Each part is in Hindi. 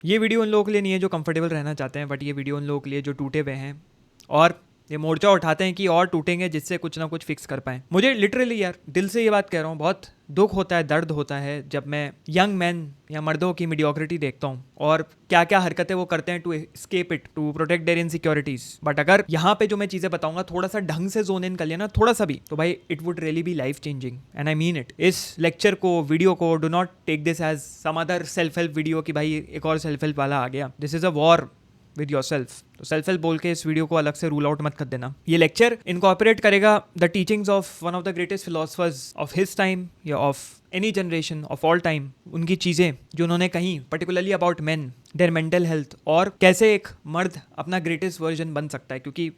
ये वीडियो उन लोगों के लिए नहीं है जो कंफर्टेबल रहना चाहते हैं, बट ये वीडियो उन लोगों के लिए जो टूटे हुए हैं और ये मोर्चा उठाते हैं कि और टूटेंगे जिससे कुछ ना कुछ फिक्स कर पाएं। मुझे लिटरली यार दिल से ये बात कह रहा हूँ, बहुत दुख होता है, दर्द होता है जब मैं यंग मैन या मर्दों की मीडियोक्रिटी देखता हूँ और क्या क्या हरकतें वो करते हैं to escape it, to protect their insecurities. But अगर यहाँ पे जो मैं चीजें बताऊंगा थोड़ा सा ढंग से जोन इन कर लिया ना, थोड़ा सा भी, तो भाई it would really be life changing and I mean it. इस लेक्चर को, वीडियो को, do not take this as some other self help video कि भाई एक और सेल्फ हेल्प वाला आ गया। This is a war with yourself. तो सेल्फ हेल्प बोल के इस वीडियो को अलग से रूल आउट मत कर देना। ये लेक्चर इनकॉर्पोरेट करेगा the teachings of one of the greatest philosophers of his time या of any generation of all time. उनकी चीज़ें जो उन्होंने कही particularly about men, their mental health, और कैसे एक मर्द अपना ग्रेटेस्ट वर्जन बन सकता है, क्योंकि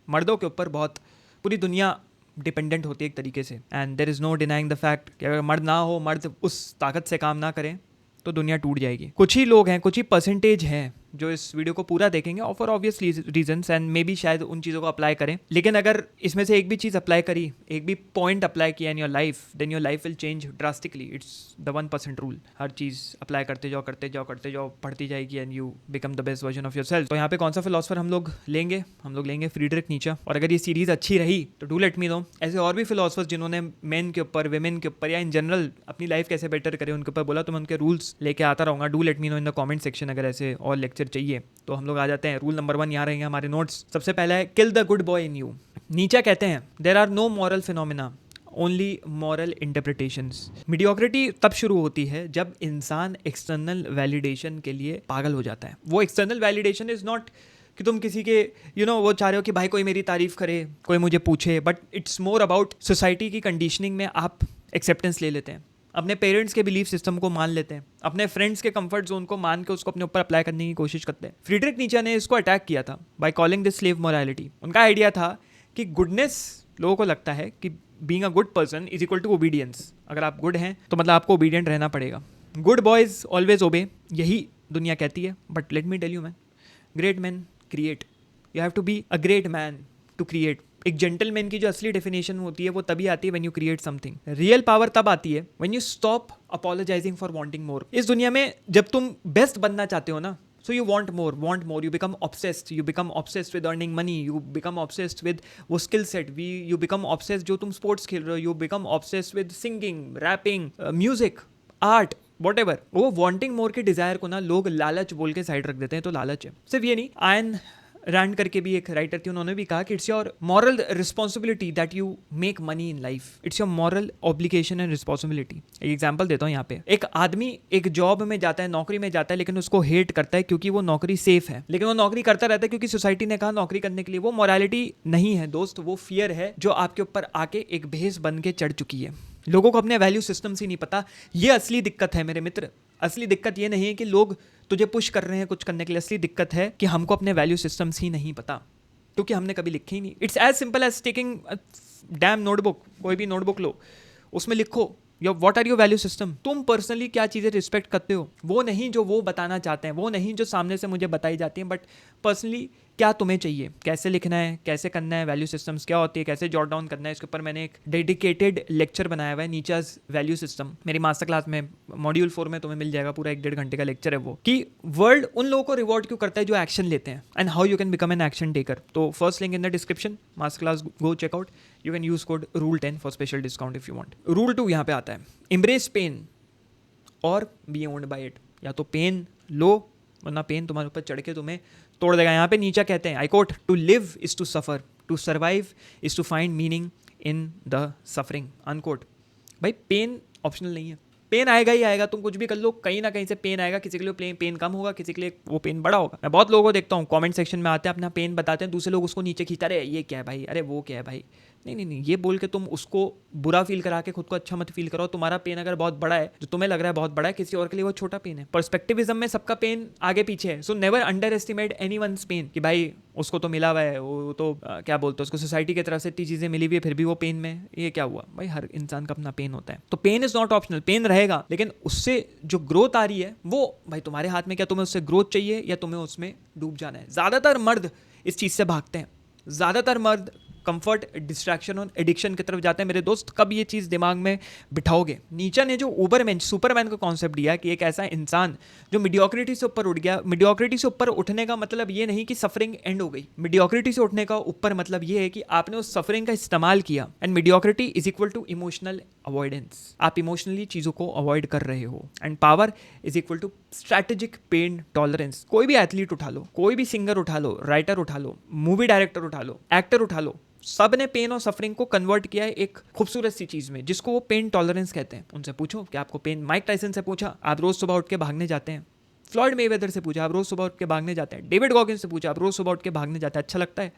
मर्दों के ऊपर बहुत पूरी दुनिया डिपेंडेंट होती है एक तरीके से। And there is no denying the fact कि अगर मर्द ना हो, मर्द उस ताकत से काम ना करें तो दुनिया टूट जाएगी। कुछ ही लोग हैं, कुछ ही परसेंटेज हैं जो इस वीडियो को पूरा देखेंगे और for obvious reasons, and may be शायद उन चीज़ों को अप्लाई करें। लेकिन अगर इसमें से एक भी चीज़ अप्लाई करी, एक भी पॉइंट अप्लाई किया in your life, then your life will change drastically. It's the 1% rule. हर चीज़ अप्लाई करते जाओ, करते जाओ, करते जाओ, बढ़ती जाएगी and you become the best version of yourself. तो यहाँ पे कौन सा फिलोसफर हम लोग लेंगे? हम लोग लेंगे फ्रीडरिक नीचे। और अगर ये सीरीज अच्छी रही तो डू लेट मी नो ऐसे और भी फिलोसफर्स जिन्होंने मेन के ऊपर, वेमेन के ऊपर या इन जनरल अपनी लाइफ कैसे बेटर करें उनके ऊपर बोला, तो मैं उनके रूल्स लेके आता रहूँगा। Do let me know in the comment section अगर ऐसे और लेक्चर चाहिए। तो हम लोग आ जाते हैं। रूल नंबर 1 यहाँ रहेंगे हमारे नोट्स। सबसे पहला है kill the good boy in you. नीचे कहते हैं there are no moral phenomena, only moral interpretations. Mediocrity तब शुरू होती है जब इंसान एक्सटर्नल वैलिडेशन के लिए पागल हो जाता है। वो एक्सटर्नल वैलिडेशन इज नॉट कि तुम किसी के वो चाह रहे हो कि भाई कोई मेरी तारीफ करे, कोई मुझे पूछे, but it's more about society की कंडीशनिंग में आप एक्सेप्टेंस ले लेते हैं, अपने पेरेंट्स के बिलीफ सिस्टम को मान लेते हैं, अपने फ्रेंड्स के कंफर्ट जोन को मान के उसको अपने ऊपर अप्लाई करने की कोशिश करते हैं। फ्रीडरिक नीचे ने इसको अटैक किया था by calling this slave morality. उनका आइडिया था कि गुडनेस, लोगों को लगता है कि being a good person is equal to obedience. अगर आप गुड हैं तो मतलब आपको ओबीडियंट रहना पड़ेगा। गुड बॉयज ऑलवेज ओबे, यही दुनिया कहती है। But let me tell you man, great man create. You have to be a great man to create. एक जेंटलमैन की जो असली डेफिनेशन होती है वो तभी आती है when you create something. Real power तब आती है when you stop apologising for wanting more. इस दुनिया में जब तुम बेस्ट बनना चाहते हो ना, so you want more, you become obsessed with earning money, you become obsessed with वो skill set, you become obsessed जो तुम sports खेल रहे हो, you become obsessed with singing, rapping, music, art, whatever। वो wanting more के डिजायर को ना लोग लालच बोल के साइड रख देते हैं। तो लालच है। सिर्फ ये नहीं, आयन रैंड करके भी एक राइटर थी, उन्होंने भी कहा कि it's your moral responsibility that you make money in life. It's your moral obligation and responsibility. एक एग्जांपल देता हूँ यहाँ पे। एक आदमी एक जॉब में जाता है, नौकरी में जाता है, लेकिन उसको हेट करता है क्योंकि वो नौकरी सेफ है, लेकिन वो नौकरी करता रहता है क्योंकि सोसाइटी ने कहा नौकरी करने के लिए। वो मॉरलिटी नहीं है दोस्त, वो फियर है जो आपके ऊपर आके एक भेस बन के चढ़ चुकी है। लोगों को अपने वैल्यू सिस्टम से नहीं पता। ये असली दिक्कत है मेरे मित्र। असली दिक्कत ये नहीं है कि लोग तुझे पुश कर रहे हैं कुछ करने के लिए। असली दिक्कत है कि हमको अपने वैल्यू सिस्टम्स ही नहीं पता, क्योंकि हमने कभी लिखे ही नहीं। It's as simple as taking damn notebook. कोई भी नोटबुक लो, उसमें लिखो your what are your value system. तुम पर्सनली क्या चीज़ें रिस्पेक्ट करते हो, वो नहीं जो वो बताना चाहते हैं, वो नहीं जो सामने से मुझे बताई जाती हैं, बट पर्सनली क्या तुम्हें चाहिए, कैसे लिखना है, कैसे करना है, वैल्यू सिस्टम्स क्या होती है, कैसे जॉट डाउन करना है। इसके ऊपर मैंने एक डेडिकेटेड लेक्चर बनाया हुआ है, नीचाज वैल्यू सिस्टम। मेरी मास्टर क्लास में मॉड्यूल 4 में तुम्हें मिल जाएगा। पूरा 1-1.5 घंटे का लेक्चर है वो, कि वर्ल्ड उन लोगों को रिवॉर्ड क्यों करता है जो एक्शन लेते हैं, and how you can become an action taker. तो first link in the description, master class, go check out. You can use code RULE10 for special discount if you want. Rule 2 यहाँ पे आता है, एम्ब्रेस पेन और बी ओन्ड बाय इट। या तो पेन लो, वरना पेन तुम्हारे ऊपर चढ़ के तुम्हें तोड़ देगा। यहाँ पे नीचे कहते हैं, I quote, to live is to suffer, to survive is to find meaning in the suffering, unquote. भाई पेन ऑप्शनल नहीं है, पेन आएगा ही आएगा। तुम कुछ भी कर लो, कहीं ना कहीं से पेन आएगा। किसी के लिए पेन कम होगा, किसी के लिए वो पेन बड़ा होगा। मैं बहुत लोगों को देखता हूँ कमेंट सेक्शन में आते हैं, अपना पेन बताते हैं, दूसरे लोग उसको नीचे खींचते, अरे ये क्या है भाई, अरे वो क्या है भाई। नहीं नहीं नहीं, ये बोल के तुम उसको बुरा फील करा के खुद को अच्छा मत फील करो। तुम्हारा पेन अगर बहुत बड़ा है, जो तुम्हें लग रहा है बहुत बड़ा है, किसी और के लिए वो छोटा पेन है। पर्सपेक्टिविज्म में सबका पेन आगे पीछे है। So never underestimate anyone's pain, कि भाई उसको तो मिला हुआ है, वो तो क्या बोलते हैं उसको, सोसाइटी की तरफ से इतनी चीजें मिली हुई है, फिर भी वो पेन में, ये क्या हुआ भाई। हर इंसान का अपना पेन होता है। तो pain is not optional, pain रहेगा, लेकिन उससे जो ग्रोथ आ रही है वो भाई तुम्हारे हाथ में। क्या तुम्हें उससे ग्रोथ चाहिए या तुम्हें उसमें डूब जाना है। ज्यादातर मर्द इस चीज से भागते हैं। ज्यादातर मर्द कंफर्ट, डिस्ट्रैक्शन और एडिक्शन की तरफ जाते हैं मेरे दोस्त। कब ये चीज़ दिमाग में बिठाओगे? नीचे ने जो ऊबरमैन, सुपरमैन का कॉन्सेप्ट दिया कि एक ऐसा इंसान जो मीडियोक्रिटी से ऊपर उठ गया। मीडियोक्रिटी से ऊपर उठने का मतलब ये नहीं कि सफरिंग एंड हो गई। मीडियोक्रिटी से उठने का ऊपर मतलब ये है कि आपने उस सफरिंग का इस्तेमाल किया। And mediocrity is equal to emotional avoidance. आप इमोशनली चीज़ों को अवॉइड कर रहे हो। And power is equal to strategic pain tolerance. कोई भी एथलीट उठा लो, कोई भी सिंगर उठा लो, राइटर उठा लो, मूवी डायरेक्टर उठा लो, एक्टर उठा लो, सब ने पेन और सफरिंग को कन्वर्ट किया है एक खूबसूरत सी चीज में जिसको वो पेन टॉलरेंस कहते हैं। उनसे पूछो कि आपको पेन, माइक टाइसन से पूछा आप रोज सुबह उठ के भागने जाते हैं? फ्लॉयड मेवेदर से पूछा आप रोज सुबह उठ के भागने जाते हैं? डेविड गॉगिन्स से पूछा आप रोज सुबह उठ के भागने जाते हैं, अच्छा लगता है?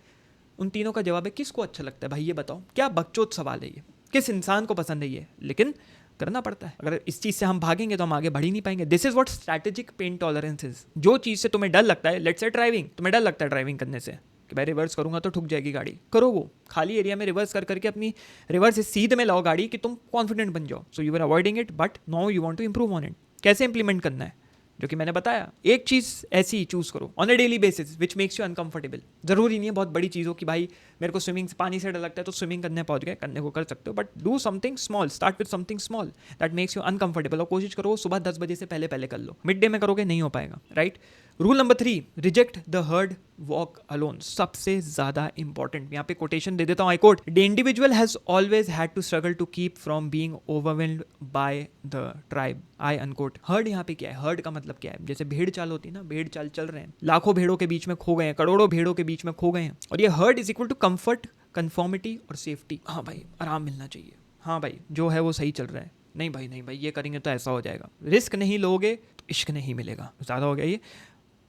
उन तीनों का जवाब है किसको अच्छा लगता है भाई ये बताओ। क्या बकचोद सवाल है ये, किस इंसान को पसंद है ये? लेकिन करना पड़ता है। अगर इस चीज से हम भागेंगे तो हम आगे बढ़ ही नहीं पाएंगे। This is what strategic pain tolerance is. जो चीज से तुम्हें डर लगता है, लेट्स से ड्राइविंग, तुम्हें डर लगता है ड्राइविंग करने से कि भाई रिवर्स करूंगा तो ठुक जाएगी गाड़ी, करो वो खाली एरिया में रिवर्स कर करके अपनी रिवर्स सीध में लाओ गाड़ी कि तुम कॉन्फिडेंट बन जाओ। So you are avoiding it but now you want to improve on it. कैसे इंप्लीमेंट करना है? जो कि मैंने बताया, एक चीज ऐसी चूज करो on a daily basis which makes you uncomfortable. जरूरी नहीं है बहुत बड़ी चीज हो कि भाई मेरे को स्विमिंग, पानी से डर लगता है तो स्विमिंग करने पहुंच गए, करने को कर सकते हो, but do something small, start with something small that makes you uncomfortable. और कोशिश करो सुबह 10 बजे से पहले पहले कर लो। मिड डे में करोगे नहीं हो पाएगा, right? Rule number 3, reject the herd, walk alone. सबसे ज्यादा इंपॉर्टेंट, यहाँ पे कोटेशन दे देता हूँ, I quote, the individual has always had to struggle to keep from being overwhelmed by the tribe, I unquote. Herd यहाँ पे क्या है? हर्ड का मतलब क्या है? जैसे भेड़ चाल होती है ना, भेड़ चाल चल रहे हैं, लाखों भेड़ों के बीच में खो गए हैं, करोड़ों भेड़ों के बीच में खो गए हैं। और ये herd is equal to comfort, conformity और सेफ्टी। हाँ भाई आराम मिलना चाहिए, हाँ भाई जो है वो सही चल रहा है, नहीं भाई नहीं भाई ये करेंगे तो ऐसा हो जाएगा। रिस्क नहीं लोगे तो इश्क नहीं मिलेगा। ज़्यादा हो गया ये।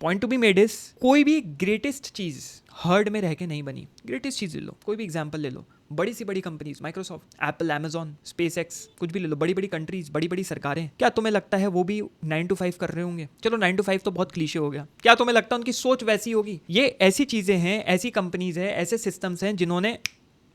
Point to be made is, कोई भी ग्रेटेस्ट चीज़ हर्ड में रह के नहीं बनी। ग्रेटेस्ट चीज़ ले लो, कोई भी एग्जाम्पल ले लो, बड़ी सी बड़ी companies, Microsoft, Apple, Amazon, space x, कुछ भी ले लो, बड़ी बड़ी कंट्रीज, बड़ी बड़ी सरकारें, क्या तुम्हें लगता है वो भी 9 to 5 कर रहे होंगे? चलो 9 to 5 तो बहुत क्लीशे हो गया। क्या तुम्हें लगता है उनकी सोच वैसी होगी? ये ऐसी चीज़ें हैं, ऐसी कंपनीज हैं, ऐसे सिस्टम्स हैं जिन्होंने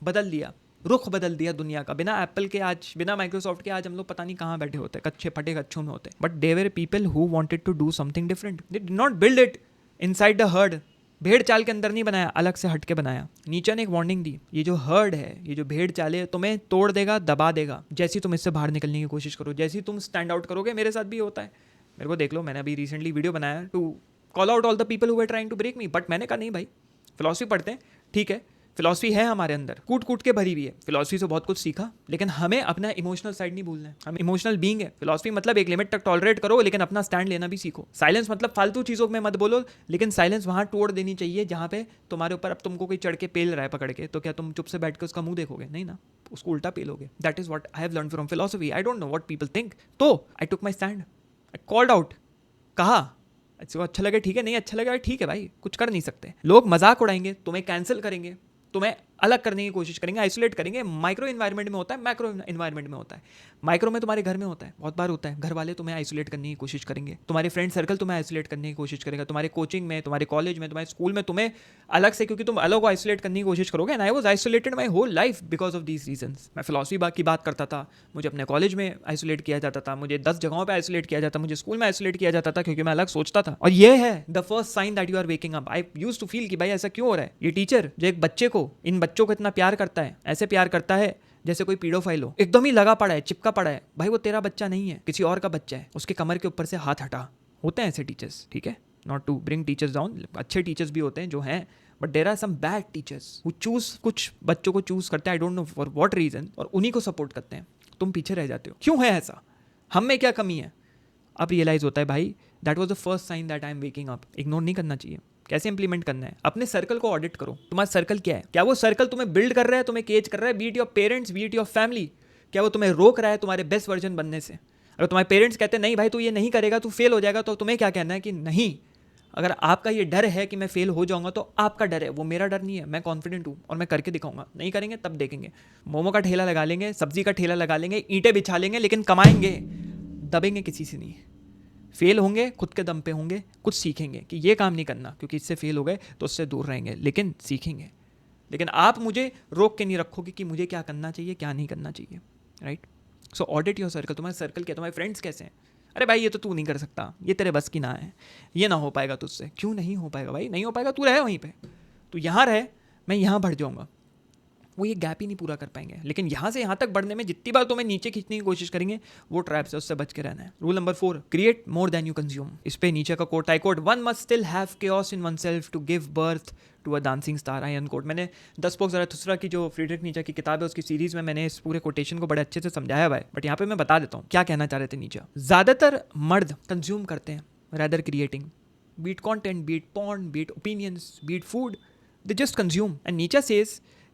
बदल दिया, रुख बदल दिया दुनिया का। बिना एप्पल के आज, बिना माइक्रोसॉफ्ट के आज हम लोग पता नहीं कहाँ बैठे होते, कच्चे फटे कच्छों में होते। But they were people who wanted to do something different. They did not build it inside the herd. भेड़ चाल के अंदर नहीं बनाया, अलग से हट के बनाया। नीचे ने एक वार्निंग दी, ये जो हर्ड है, ये जो भेड़ चाल है, तुम्हें तोड़ देगा, दबा देगा जैसी तुम इससे बाहर निकलने की कोशिश करो, जैसी तुम स्टैंड आउट करोगे। मेरे साथ भी होता है, मेरे को देख लो, मैंने अभी रिसेंटली वीडियो बनाया to call out all the people who were trying to break me, but मैंने कहा नहीं भाई, फिलॉसफी पढ़ते हैं, ठीक है, फिलॉसफी है हमारे अंदर, कूट कूट के भरी हुई है, फिलॉसफी से बहुत कुछ सीखा, लेकिन हमें अपना इमोशनल साइड नहीं भूलना है। हम इमोशनल बीइंग है। फिलॉसफी मतलब एक लिमिट तक टॉलरेट करो, लेकिन अपना स्टैंड लेना भी सीखो। साइलेंस मतलब फालतू चीज़ों में मत बोलो, लेकिन साइलेंस वहाँ तोड़ देनी चाहिए जहाँ पे तुम्हारे ऊपर अब तुमको कोई चढ़ के पेल रहा है पकड़ के, तो क्या तुम चुप से बैठ के उसका मुंह देखोगे? नहीं ना, उसको उल्टा पेलोगे। That is what I have learn from philosophy. I don't know what people think, तो I took my stand, I called out, कहा अच्छा लगे ठीक है, नहीं अच्छा लगा ठीक है भाई, कुछ कर नहीं सकते। लोग मजाक उड़ाएंगे, तुम्हें कैंसिल करेंगे, तुम्हें अलग करने की कोशिश करेंगे, आइसोलेट करेंगे। माइक्रो इन्वायरमेंट में होता है, मैक्रो इन्वायरमेंट में होता है। माइक्रो में तुम्हारे घर में होता है, बहुत बार होता है, घर वाले तुम्हें आइसोलेट करने की कोशिश करेंगे, तुम्हारे फ्रेंड सर्कल तुम्हें आइसोलेट करने की कोशिश करेगा, तुम्हारे कोचिंग में, तुम्हारे कॉलेज में, तुम्हारे स्कूल में तुम्हें अलग से, क्योंकि तुम अलग को आइसोलेट करने की कोशिश करोगे। And I was isolated my whole life because of these reasons. मैं फिलॉसफी की बात करता था, मुझे अपने कॉलेज में आइसोलेट किया जाता था, मुझे 10 जगहों पर आइसोलेट किया जाता, मुझे स्कूल में आइसोलेट किया जाता था, क्योंकि मैं अलग सोचता था। और ये है the first sign that you are waking up. I used to feel कि भाई ऐसा क्यों हो रहा है। ये टीचर जो एक बच्चे को, इन बच्चों को इतना प्यार करता है, ऐसे प्यार करता है जैसे कोई पीडोफाइल हो, एकदम ही लगा पड़ा है, चिपका पड़ा है, भाई वो तेरा बच्चा नहीं है, किसी और का बच्चा है, उसके कमर के ऊपर से हाथ हटा। होते हैं ऐसे टीचर्स, ठीक है, not to bring teachers down, अच्छे टीचर्स भी होते हैं जो हैं, but there are some bad teachers who choose, कुछ बच्चों को चूज करते हैं, I don't know for what reason, और उन्हीं को सपोर्ट करते हैं। तुम पीछे रह जाते हो, क्यों है ऐसा? हम में क्या कमी है? अब रियलाइज होता है भाई that was the first sign that I am waking up. Ignore नहीं करना चाहिए। कैसे इंप्लीमेंट करना है? अपने सर्कल को ऑडिट करो। तुम्हारा सर्कल क्या है? क्या वो सर्कल तुम्हें बिल्ड कर रहा है, तुम्हें केज कर रहा है, B it your parents, B it your family? क्या वो तुम्हें रोक रहा है तुम्हारे बेस्ट वर्जन बनने से? अगर तुम्हारे पेरेंट्स कहते हैं नहीं भाई तू ये नहीं करेगा, तू फेल हो जाएगा, तो तुम्हें क्या कहना है कि नहीं, अगर आपका ये डर है कि मैं फेल हो जाऊंगा तो आपका डर है, वो मेरा डर नहीं है, मैं कॉन्फिडेंट हूँ और मैं करके दिखाऊंगा। नहीं करेंगे तब देखेंगे, मोमो का ठेला लगा लेंगे, सब्जी का ठेला लगा लेंगे, ईंटें बिछा लेंगे, लेकिन कमाएंगे, दबेंगे किसी से नहीं। फेल होंगे, खुद के दम पे होंगे, कुछ सीखेंगे कि ये काम नहीं करना क्योंकि इससे फेल हो गए तो उससे दूर रहेंगे, लेकिन सीखेंगे। लेकिन आप मुझे रोक के नहीं रखोगे कि मुझे क्या करना चाहिए, क्या नहीं करना चाहिए, right? So audit your circle. तुम्हारे सर्कल क्या, तुम्हारे फ्रेंड्स कैसे हैं? अरे भाई ये तो तू नहीं कर सकता, ये तेरे बस की ना है, ये ना हो पाएगा तुझसे। क्यों नहीं हो पाएगा भाई? नहीं हो पाएगा, तू रहे वहीं पे, तू यहाँ रहे, मैं यहाँ बढ़ जाऊँगा। वो ये गैप ही नहीं पूरा कर पाएंगे। लेकिन यहाँ से यहाँ तक बढ़ने में जितनी बार तुम्हें नीचे खींचने की कोशिश करेंगे वो ट्रैप से उससे बच के रहना है। Rule number 4, create more than you consume. इस पे नीचे का quote, I quote, one must still have chaos in oneself to give birth to a dancing star, I unquote. मैंने 10 बॉक्स ज़राथुस्त्रा की जो फ्रीडरिक नीचे की किताब है उसकी सीरीज में मैंने इस पूरे कोटेशन को बड़े अच्छे से समझाया हुआ है, बट यहाँ पे मैं बता देता हूँ क्या कहना चाह रहे थे नीचे। ज़्यादातर मर्द कंज्यूम करते हैं rather creating, be it content, be it porn, be it opinions, be it food, they just consume. And Nietzsche says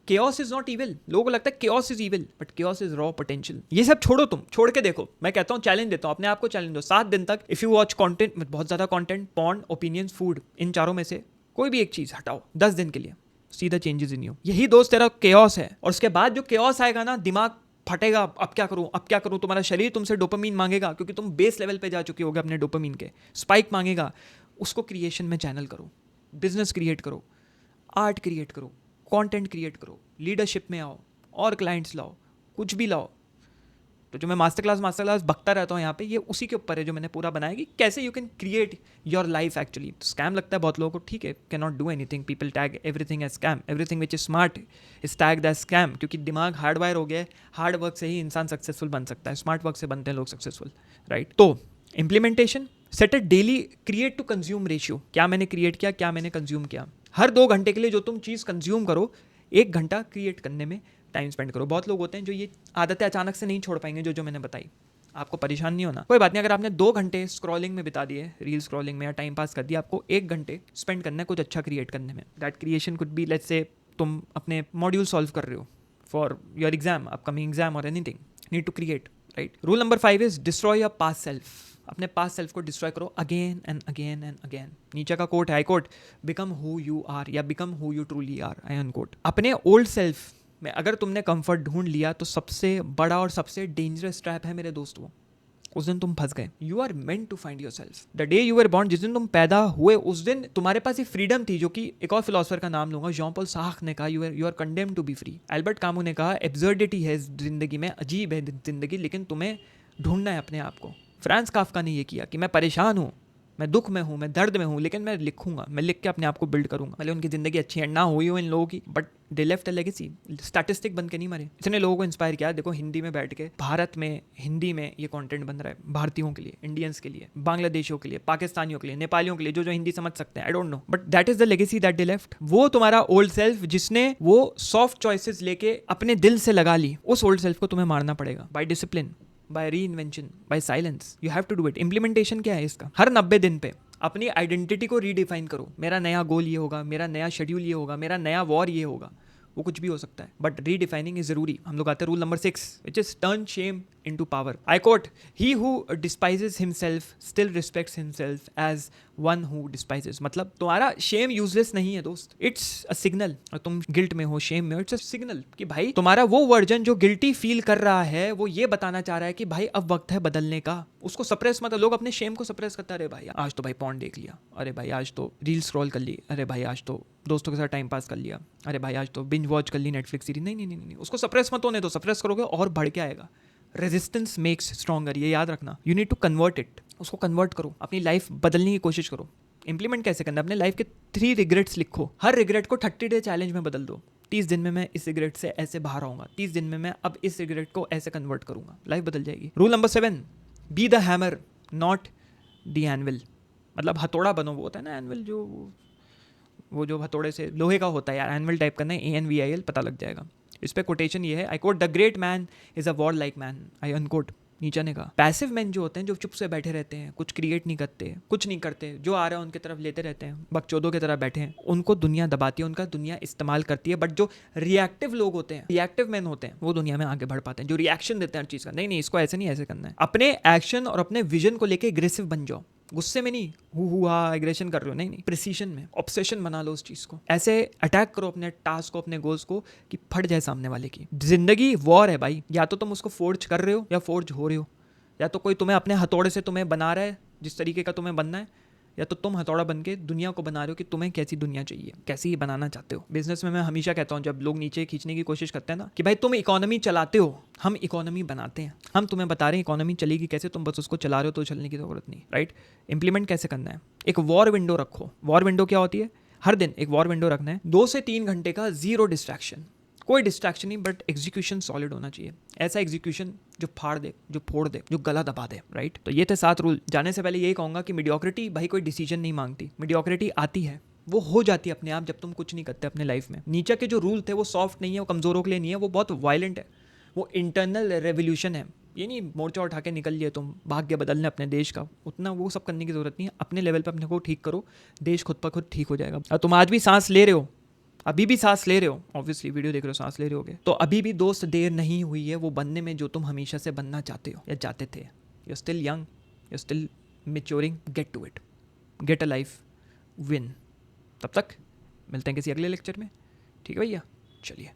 chaos is not evil. लोगों को लगता है chaos is evil, but chaos is raw potential. ये सब छोड़ो, तुम छोड़ के देखो। मैं कहता हूँ चैलेंज देता हूँ, अपने आप को चैलेंज दो 7 दिन तक। इफ यू वॉच कंटेंट, बहुत ज़्यादा कंटेंट, porn, opinions, food, इन चारों में से कोई भी एक चीज़ हटाओ 10 दिन के लिए, see the changes in you. यही दोस्त तेरा chaos है। और उसके बाद जो chaos आएगा ना, दिमाग फटेगा, अब क्या करूं, अब क्या करूं। तुम्हारा शरीर तुमसे डोपामीन मांगेगा क्योंकि तुम बेस लेवल पे जा चुके होगे अपने डोपामीन के, स्पाइक मांगेगा। उसको क्रिएशन में चैनल करो, बिजनेस क्रिएट करो, आर्ट क्रिएट करो, कंटेंट क्रिएट करो, लीडरशिप में आओ और क्लाइंट्स लाओ, कुछ भी लाओ। तो जो मैं मास्टर क्लास बकता रहता हूँ यहाँ पे, ये उसी के ऊपर है जो मैंने पूरा बनाया कि कैसे you can create your life actually. Scam लगता है बहुत लोगों को, ठीक है, can not do anything, people tag everything as scam, everything which is smart is tagged as scam, क्योंकि दिमाग हार्डवायर हो गया है। हार्ड वर्क से ही इंसान सक्सेसफुल बन सकता है, स्मार्ट वर्क से बनते हैं लोग सक्सेसफुल, राइट। तो implementation, set a daily create to consume ratio, क्या मैंने क्रिएट किया, क्या मैंने कंज्यूम किया। हर 2 घंटे के लिए जो तुम चीज़ कंज्यूम करो, 1 घंटा क्रिएट करने में टाइम स्पेंड करो। बहुत लोग होते हैं जो ये आदतें अचानक से नहीं छोड़ पाएंगे, जो मैंने बताई। आपको परेशान नहीं होना, कोई बात नहीं। अगर आपने 2 घंटे स्क्रॉलिंग में बिता दिए, रील स्क्रॉलिंग में या टाइम पास कर दिया, आपको 1 घंटे स्पेंड करना है कुछ अच्छा क्रिएट करने में। That creation could be, let's say तुम अपने मॉड्यूल सॉल्व कर रहे हो for your exam, upcoming exam और anything, need to create, right. Rule number 5 is destroy your past self. अपने पास्ट सेल्फ को डिस्ट्रॉय करो again and again and again. नीचे का कोट है, I quote, become who you are या become who you truly are, I unquote. अपने ओल्ड सेल्फ में अगर तुमने कंफर्ट ढूंढ लिया तो सबसे बड़ा और सबसे डेंजरस ट्रैप है मेरे दोस्तों, उस दिन तुम फंस गए। You are meant to find yourself the day you are born. जिस दिन तुम पैदा हुए उस दिन तुम्हारे पास ये फ्रीडम थी, जो कि एक और फिलोसफर का नाम लूंगा, जॉन पॉल सार्क ने कहा, you are condemned to be free. Albert Camus ने कहा, एब्सर्डिटी है जिंदगी में, अजीब है जिंदगी, लेकिन तुम्हें ढूंढना है अपने आप को। फ्रांस काफ्का ने ये किया कि मैं परेशान हूँ, मैं दुख में हूँ, मैं दर्द में हूँ, लेकिन मैं लिखूंगा, मैं लिख के अपने आप को बिल्ड करूंगा। भले उनकी जिंदगी अच्छी है ना हुई हो इन लोगों की, but they left a legacy. Statistic बन के नहीं मरे। इसने लोगों को इंस्पायर किया। देखो हिंदी में बैठ के, भारत में हिंदी में ये कंटेंट बन रहा है भारतीयों के लिए, इंडियंस के लिए, बांग्लादेशियों के लिए, पाकिस्तानियों के लिए, नेपालियों के लिए, जो हिंदी समझ सकते हैं, I don't no, but that is the legacy that they left. वो तुम्हारा ओल्ड सेल्फ जिसने वो सॉफ्ट चॉइसेस लेके अपने दिल से लगा ली, उस ओल्ड सेल्फ को तुम्हें मारना पड़ेगा by discipline, by reinvention, by silence. You have to do it. Implementation क्या है इसका? हर 90 दिन पे अपनी आइडेंटिटी को रीडिफाइन करो। मेरा नया गोल ये होगा, मेरा नया शेड्यूल ये होगा, मेरा नया वॉर ये होगा। वो कुछ भी हो सकता है, बट रीडिफाइनिंग इज जरूरी। हम लोग आते हैं rule number 6, which is turn shame into power. I quote, he who despises himself still respects himself as one who despises. मतलब तुम्हारा शेम यूजलेस नहीं है दोस्त, इट्स अ सिग्नल। और तुम गिल्ट में हो, शेम में हो, इट्स अ सिग्नल कि भाई तुम्हारा वो वर्जन जो गिल्टी फील कर रहा है, वो ये बताना चाह रहा है कि भाई अब वक्त है बदलने का। उसको सप्रेस मत। लोग अपने शेम को सप्रेस करता, अरे भाई आज तो भाई पॉर्न देख लिया, अरे भाई आज तो रील स्क्रॉल कर ली, अरे भाई आज तो दोस्तों के साथ टाइम पास कर लिया, अरे भाई आज तो बिंज वॉच कर ली नेटफ्लिक्स सीरीज। नहीं नहीं नहीं नहीं, उसको सप्रेस मत होने दो। सप्रेस करोगे और बढ़ के आएगा। रेजिस्टेंस मेक्स स्ट्रॉन्गर, ये याद रखना। You need to convert it. उसको कन्वर्ट करो, अपनी लाइफ बदलने की कोशिश करो। इंप्लीमेंट कैसे करना? अपने लाइफ के 3 रिग्रेट्स लिखो। हर रिग्रेट को 30 डे चैलेंज में बदल दो। 30 दिन में मैं इस रिग्रेट से ऐसे बाहर आऊंगा, 30 दिन में मैं अब इस रिग्रेट को ऐसे कन्वर्ट करूंगा, लाइफ बदल जाएगी। Rule number 7, be the hammer not the anvil. मतलब हथौड़ा बनो। वो होता है ना एनविल, वो जो हथौड़े से लोहे का होता है यार, एनविल टाइप करना है, ANVIL, पता लग जाएगा। इस पे कोटेशन ये है, I quote, the great man is a war like man, I unquote. नीचे ने कहा, पैसिव मैन जो होते हैं, जो चुप से बैठे रहते हैं, कुछ क्रिएट नहीं करते, कुछ नहीं करते, जो आ रहा है उनकी तरफ लेते रहते हैं, बकचोदों की तरह बैठे हैं, उनको दुनिया दबाती है, उनका दुनिया इस्तेमाल करती है। बट जो रिएक्टिव लोग होते हैं, रिएक्टिव मैन होते हैं, वो दुनिया में आगे बढ़ पाते हैं। जो रिएक्शन देते हैं हर चीज़ का, नहीं नहीं इसको ऐसे नहीं ऐसे करना है। अपने एक्शन और अपने विजन को लेके एग्रेसिव बन जाओ। गुस्से में नहीं, हुआ एग्रेशन कर रहे हो, नहीं नहीं, प्रिसीशन में, ऑब्सेशन बना लो उस चीज़ को। ऐसे अटैक करो अपने टास्क को, अपने गोल्स को, कि फट जाए सामने वाले की। जिंदगी वॉर है भाई, या तो तुम उसको फोर्ज कर रहे हो या फोर्ज हो रहे हो, या तो कोई तुम्हें अपने हथौड़े से तुम्हें बना रहा है जिस तरीके का तुम्हें बनना है, या तो तुम हथौड़ा बन के दुनिया को बना रहे हो कि तुम्हें कैसी दुनिया चाहिए, कैसी ही बनाना चाहते हो। बिजनेस में मैं हमेशा कहता हूँ, जब लोग नीचे खींचने की कोशिश करते हैं ना, कि भाई तुम इकोनॉमी चलाते हो, हम इकोनॉमी बनाते हैं। हम तुम्हें बता रहे हैं इकोनॉमी चलेगी कैसे, तुम बस उसको चला रहे हो, तो चलने की जरूरत नहीं, राइट। इंप्लीमेंट कैसे करना है? एक वॉर विंडो रखो। वॉर विंडो क्या होती है? हर दिन एक वॉर विंडो रखना है, 2 से 3 घंटे का, जीरो डिस्ट्रैक्शन, कोई डिस्ट्रैक्शन नहीं, बट एग्जीक्यूशन सॉलिड होना चाहिए। ऐसा एग्जीक्यूशन जो फाड़ दे, जो फोड़ दे, जो गला दबा दे, राइट। तो ये थे 7 रूल। जाने से पहले यही कहूँगा कि मीडियोक्रिटी भाई कोई डिसीजन नहीं मांगती, मीडियोक्रिटी आती है, वो हो जाती है अपने आप जब तुम कुछ नहीं करते अपने लाइफ में। नीचे के जो रूल थे वो सॉफ्ट नहीं है, वो कमज़ोरों के लिए नहीं है, वो बहुत वायलेंट है, वो इंटरनल रेवोल्यूशन है। ये नहीं मोर्चा उठा के निकल लिए तुम भाग्य बदलने अपने देश का, उतना वो सब करने की ज़रूरत नहीं है। अपने लेवल पे अपने को ठीक करो, देश खुद पर खुद ठीक हो जाएगा। और तुम आज भी सांस ले रहे हो, अभी भी सांस ले रहे हो, ऑब्वियसली वीडियो देख रहे हो सांस ले रहे होगे, तो अभी भी दोस्त देर नहीं हुई है वो बनने में जो तुम हमेशा से बनना चाहते हो या चाहते थे। You still young, you still maturing, get to it, get a life, win. तब तक मिलते हैं किसी अगले लेक्चर में, ठीक है भैया, चलिए।